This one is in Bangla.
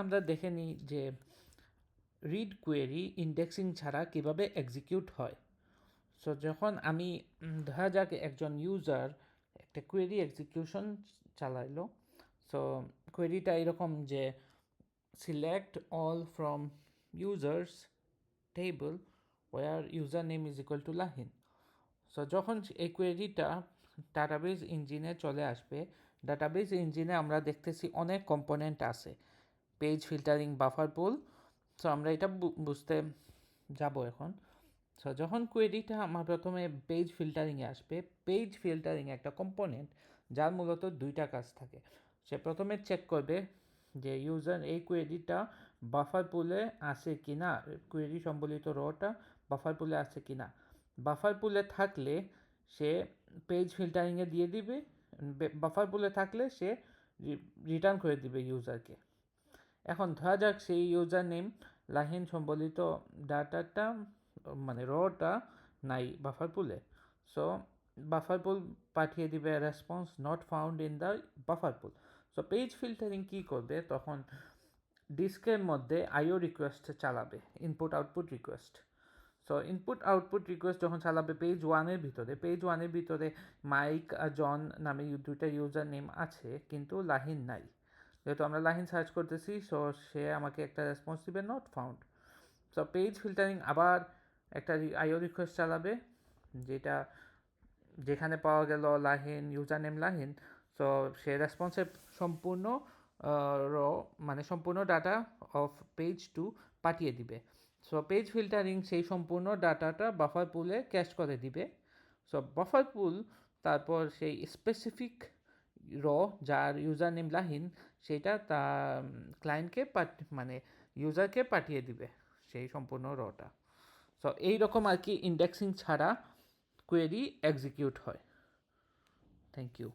আমরা দেখে নিই যে রিড কোয়েরি ইন্ডেক্সিং ছাড়া কিভাবে এক্সিকিউট হয়। সো যখন আমি ধরা যাক একজন ইউজার একটা কোয়েরি এক্সিকিউশন চালাইলো। সো কোয়েরিটা এরকম যে select all from users table where user name is equal to লাহিন। সো যখন এই কোয়েরিটা ডাটাবেস ইঞ্জিনে চলে আসবে, ডাটাবেস ইঞ্জিনে আমরা দেখতেছি অনেক কম্পোনেন্ট আছে, page filtering, buffer pool. So আমরা এটা বুঝতে যাব এখন। সো যখন কোয়েরিটা আমার প্রথমে পেজ ফিল্টারিংয়ে আসবে, পেজ ফিল্টারিং একটা কম্পোনেন্ট যার মূলত দুইটা কাজ থাকে। সে প্রথমে চেক করবে যে ইউজার এই কোয়েরিটা বাফার পুলে আছে কি না, কোয়েরি সম্বলিত রটা বাফার পুলে আছে কি না। বাফার পুলে থাকলে সে পেজ ফিল্টারিংয়ে দিয়ে দিবে, বাফার পুলে থাকলে সে রিটার্ন করে দিবে ইউজারকে। এখন ধরা যাক সেই ইউজার নেম লাহিন সম্বলিত ডাটাটা মানে রটা নাই বাফার পুলে। সো বাফার পুল পাঠিয়ে দিবে response not found in the buffer pool. So page filtering কী করবে, তখন ডিস্কের মধ্যে আইও রিকোয়েস্ট চালাবে, input output request. So input output request যখন চালাবে পেজ ওয়ানের ভিতরে মাইক আর জন নামে দুইটা ইউজার নেম আছে, কিন্তু লাহিন নাই। যেহেতু আমরা লাহিন সার্চ করতেছি, সো সে আমাকে একটা রেসপন্স দিবে not found. So page filtering আবার একটা আইও রিকোয়েস্ট চালাবে, যেখানে পাওয়া গেল লাহিন, ইউজার নেম লাহিন। সো সে রেসপন্সের সম্পূর্ণ মানে সম্পূর্ণ ডাটা অফ পেজ 2 পাঠিয়ে দিবে। সো পেজ ফিল্টারিং সেই সম্পূর্ণ ডাটাটা বাফার পুলে ক্যাশ করে দিবে। সো বাফার পুল তারপর সেই স্পেসিফিক যার ইউজার নেম লাহিন, সেটা তার ক্লায়েন্টকে মানে ইউজারকে পাঠিয়ে দিবে সেই সম্পূর্ণ রটা। সো এইরকম আর কি ইন্ডেক্সিং ছাড়া কোয়েরি এক্সিকিউট হয়। Thank you.